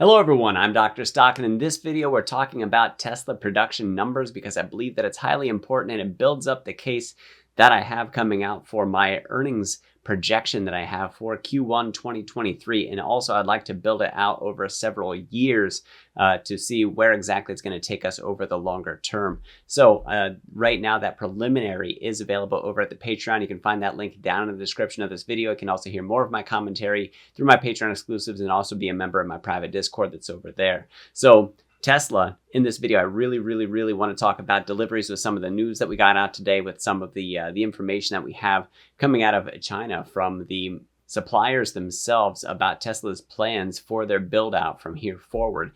Hello everyone, I'm Dr. Stock, and in this video we're talking about Tesla production numbers because I believe that it's highly important and it builds up the case that I have coming out for my earnings projection that I have for Q1 2023. And also I'd like to build it out over several years to see where exactly it's going to take us over the longer term. So right now that preliminary is available over at the Patreon. You can find that link down in the description of this video. You can also hear more of my commentary through my Patreon exclusives and also be a member of my private Discord that's over there. So Tesla, in this video, I really want to talk about deliveries with some of the news that we got out today, with some of the information that we have coming out of China from the suppliers themselves about Tesla's plans for their build out from here forward.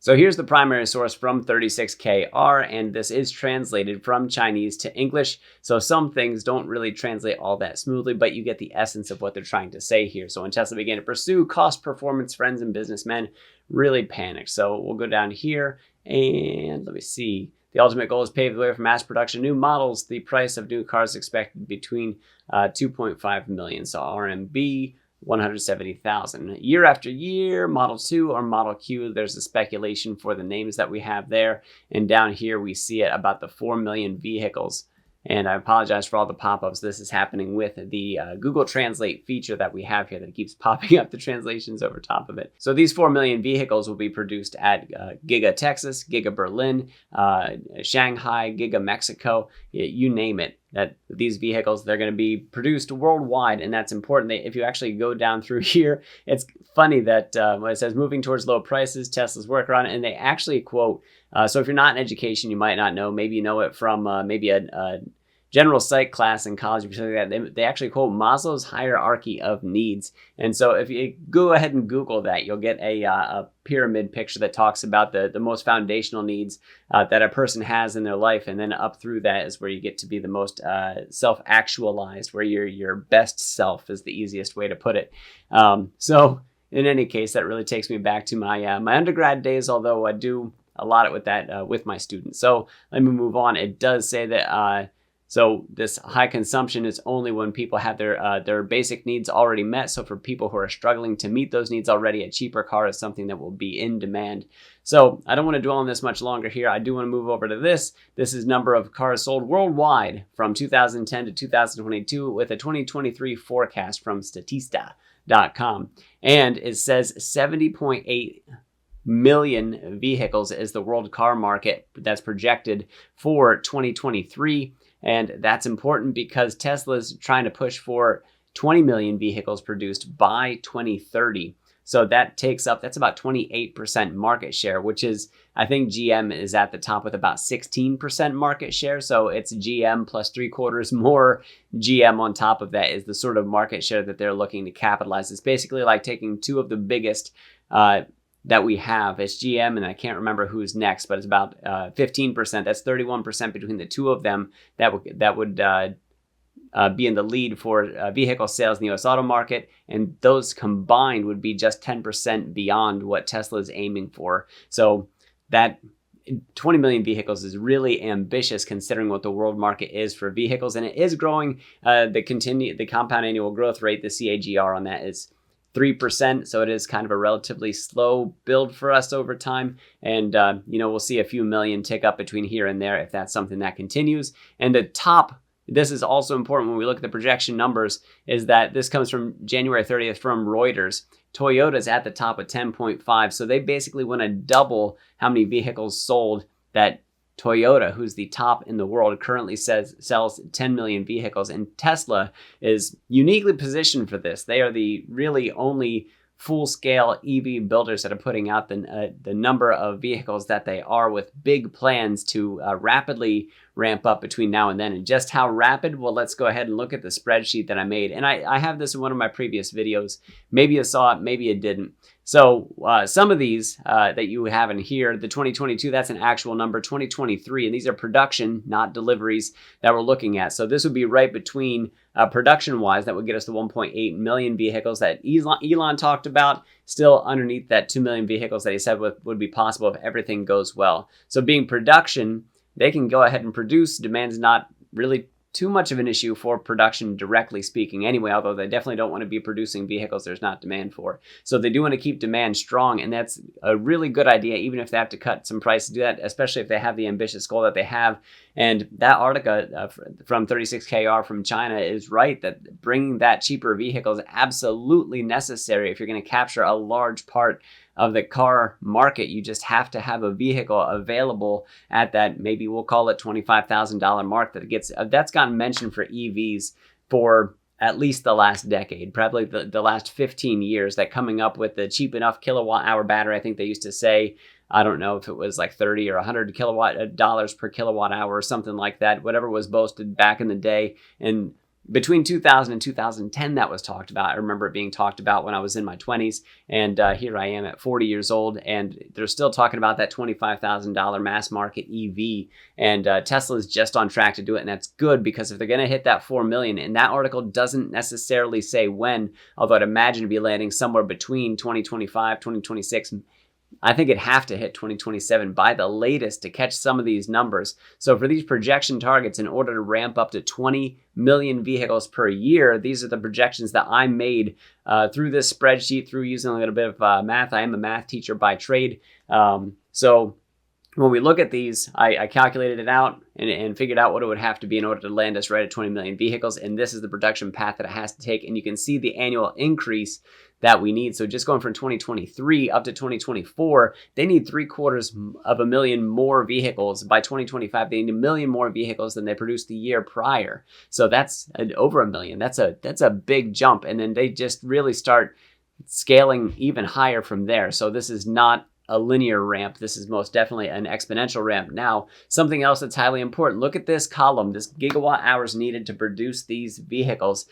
So here's the primary source from 36KR, and this is translated from Chinese to English. So some things don't really translate all that smoothly, but you get the essence of what they're trying to say here. So when Tesla began to pursue cost performance, friends and businessmen really panicked. So we'll go down here and let me see. The ultimate goal is pave the way for mass production new models. The price of new cars expected between 2.5 million. So RMB 170,000. Year after year, Model 2 or Model Q, there's a speculation for the names that we have there. And down here, we see it about the 4 million vehicles. And I apologize for all the pop-ups. This is happening with the Google Translate feature that we have here that keeps popping up the translations over top of it. So these 4 million vehicles will be produced at Giga Texas, Giga Berlin, Shanghai, Giga Mexico, you name it. That these vehicles, they're going to be produced worldwide, and that's important. If you actually go down through here, it's funny that when it says moving towards low prices, Tesla's working on it, and they actually quote, so if you're not in education, you might not know, maybe you know it from maybe a general psych class in college or something like that. They actually quote Maslow's hierarchy of needs. And so if you go ahead and Google that, you'll get a pyramid picture that talks about the most foundational needs that a person has in their life. And then up through that is where you get to be the most self-actualized, where your best self is the easiest way to put it. So in any case, that really takes me back to my my undergrad days, although I do a lot with that with my students. So let me move on. It does say that so this high consumption is only when people have their basic needs already met. So for people who are struggling to meet those needs already, a cheaper car is something that will be in demand. So I don't want to dwell on this much longer here. I do want to move over to this. This is number of cars sold worldwide from 2010 to 2022 with a 2023 forecast from Statista.com. And it says 70.8 million vehicles is the world car market that's projected for 2023. And that's important because Tesla's trying to push for 20 million vehicles produced by 2030. So that takes up, that's about 28% market share, which is, I think GM is at the top with about 16% market share. So it's GM plus 3/4 more GM on top of that is the sort of market share that they're looking to capitalize. It's basically like taking two of the biggest that we have. It's GM, and I can't remember who's next, but it's about 15%. That's 31% between the two of them that would be in the lead for vehicle sales in the U.S. auto market, and those combined would be just 10% beyond what Tesla is aiming for. So that 20 million vehicles is really ambitious considering what the world market is for vehicles, and it is growing. The compound annual growth rate, the CAGR on that is 3%, so it is kind of a relatively slow build for us over time. And, we'll see a few million tick up between here and there if that's something that continues. And the top, this is also important when we look at the projection numbers, is that this comes from January 30th from Reuters. Toyota's at the top with 10.5, so they basically want to double how many vehicles sold that Toyota, who's the top in the world, currently sells 10 million vehicles, and Tesla is uniquely positioned for this. They are the really only full-scale EV builders that are putting out the number of vehicles that they are, with big plans to rapidly ramp up between now and then. And just how rapid? Well, let's go ahead and look at the spreadsheet that I made. And I have this in one of my previous videos. Maybe you saw it, maybe you didn't. So some of these that you have in here, the 2022, that's an actual number, 2023, and these are production, not deliveries that we're looking at. So this would be right between production-wise, that would get us the 1.8 million vehicles that Elon talked about, still underneath that 2 million vehicles that he said would be possible if everything goes well. So being production, they can go ahead and produce. Demand's not really too much of an issue for production directly speaking anyway, although they definitely don't want to be producing vehicles there's not demand for. So they do want to keep demand strong, and that's a really good idea, even if they have to cut some price to do that, especially if they have the ambitious goal that they have. And that article from 36KR from China is right that bringing that cheaper vehicle is absolutely necessary if you're going to capture a large part of the car market. You just have to have a vehicle available at that, maybe we'll call it $25,000 mark that's gotten mentioned for EVs for at least the last decade, probably the last 15 years, that coming up with the cheap enough kilowatt hour battery. I think they used to say, I don't know if it was like 30 or 100 dollars per kilowatt hour or something like that, whatever was boasted back in the day. And between 2000 and 2010, that was talked about. I remember it being talked about when I was in my 20s, and here I am at 40 years old, and they're still talking about that $25,000 mass market EV, and Tesla is just on track to do it, and that's good, because if they're going to hit that 4 million, and that article doesn't necessarily say when, although I'd imagine it'd be landing somewhere between 2025, 2026, I think it'd have to hit 2027 by the latest to catch some of these numbers. So for these projection targets, in order to ramp up to 20 million vehicles per year, these are the projections that I made through this spreadsheet, through using a little bit of math. I am a math teacher by trade. So when we look at these, I calculated it out and figured out what it would have to be in order to land us right at 20 million vehicles. And this is the production path that it has to take. And you can see the annual increase that we need. So just going from 2023 up to 2024, they need 750,000 more vehicles. By 2025, they need 1 million more vehicles than they produced the year prior. So that's over 1 million. That's a big jump. And then they just really start scaling even higher from there. So this is not a linear ramp. This is most definitely an exponential ramp. Now, something else that's highly important. Look at this column, this gigawatt hours needed to produce these vehicles.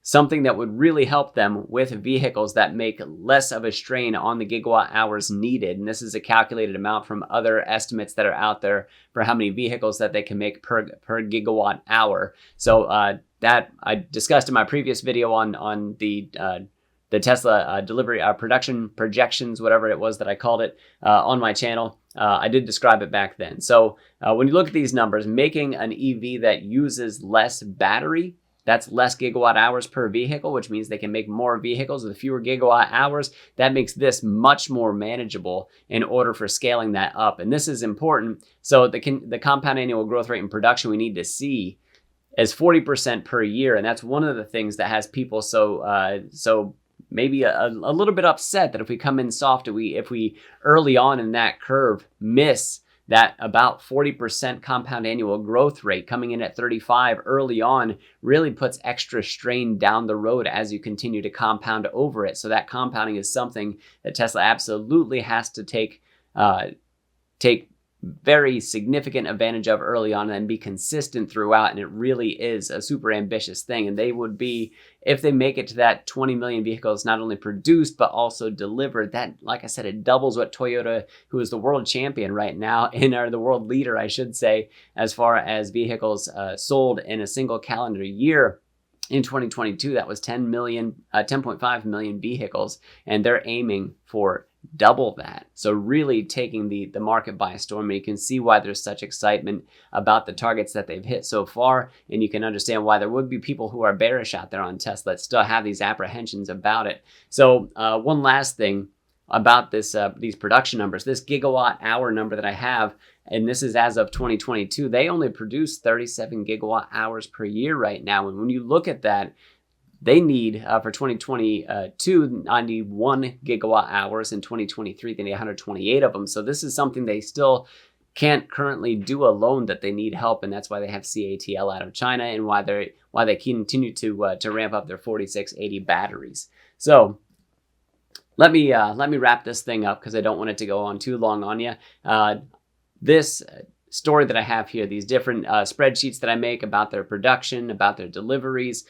Something that would really help them with vehicles that make less of a strain on the gigawatt hours needed. And this is a calculated amount from other estimates that are out there for how many vehicles that they can make per gigawatt hour. So that I discussed in my previous video on the Tesla delivery production projections, whatever it was that I called it on my channel. I did describe it back then. So when you look at these numbers, making an EV that uses less battery, that's less gigawatt hours per vehicle, which means they can make more vehicles with fewer gigawatt hours. That makes this much more manageable in order for scaling that up. And this is important. So the compound annual growth rate in production we need to see is 40% per year. And that's one of the things that has people so maybe a little bit upset that if we come in soft, if we early on in that curve miss that about 40% compound annual growth rate, coming in at 35 early on really puts extra strain down the road as you continue to compound over it. So that compounding is something that Tesla absolutely has to take very significant advantage of early on and be consistent throughout. And it really is a super ambitious thing. And they would be, if they make it to that 20 million vehicles not only produced but also delivered, that, like I said, it doubles what Toyota, who is the world champion right now, or the world leader, I should say, as far as vehicles sold in a single calendar year. In 2022, that was 10.5 million vehicles, and they're aiming for double that. So really taking the market by storm. And you can see why there's such excitement about the targets that they've hit so far. And you can understand why there would be people who are bearish out there on Tesla that still have these apprehensions about it. So one last thing about these production numbers, this gigawatt hour number that I have, and this is as of 2022, they only produce 37 gigawatt hours per year right now. And when you look at that, they need, for 2022, 91 gigawatt hours. In 2023, they need 128 of them. So this is something they still can't currently do alone, that they need help. And that's why they have CATL out of China, and why they continue to ramp up their 4680 batteries. So let me wrap this thing up, because I don't want it to go on too long on you. This story that I have here, these different spreadsheets that I make about their production, about their deliveries,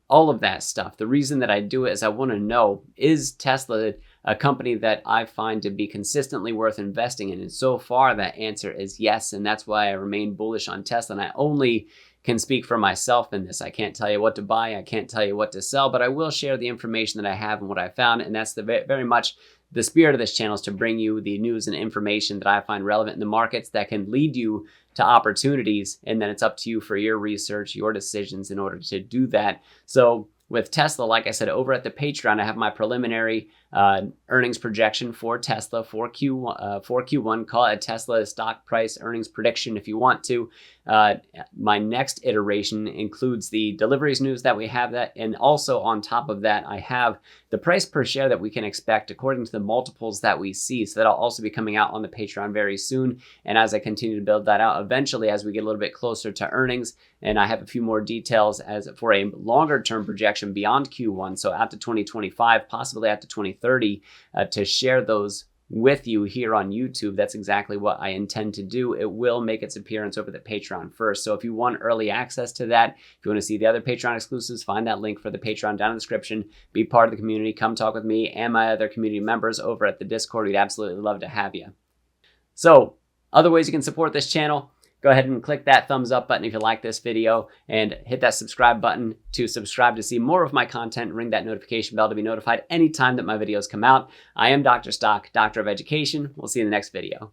all of that stuff. The reason that I do it is I want to know, is Tesla a company that I find to be consistently worth investing in? And so far, that answer is yes. And that's why I remain bullish on Tesla. And I only can speak for myself in this. I can't tell you what to buy. I can't tell you what to sell, but I will share the information that I have and what I found. And that's very much the spirit of this channel, is to bring you the news and information that I find relevant in the markets that can lead you to opportunities. And then it's up to you for your research, your decisions in order to do that. So with Tesla, like I said, over at the Patreon, I have my preliminary earnings projection for Tesla for Q1. Call it a Tesla stock price earnings prediction if you want to. My next iteration includes the deliveries news that we have, and also on top of that, I have the price per share that we can expect according to the multiples that we see. So that'll also be coming out on the Patreon very soon. And as I continue to build that out, eventually, as we get a little bit closer to earnings, and I have a few more details as for a longer term projection beyond Q1, so out to 2025, possibly out to 2030, to share those with you here on YouTube. That's exactly what I intend to do. It will make its appearance over the Patreon first. So if you want early access to that, if you want to see the other Patreon exclusives, find that link for the Patreon down in the description. Be part of the community. Come talk with me and my other community members over at the Discord. We'd absolutely love to have you. So other ways you can support this channel: go ahead and click that thumbs up button if you like this video, and hit that subscribe button to subscribe to see more of my content. Ring that notification bell to be notified anytime that my videos come out. I am Dr. Stock, Doctor of Education. We'll see you in the next video.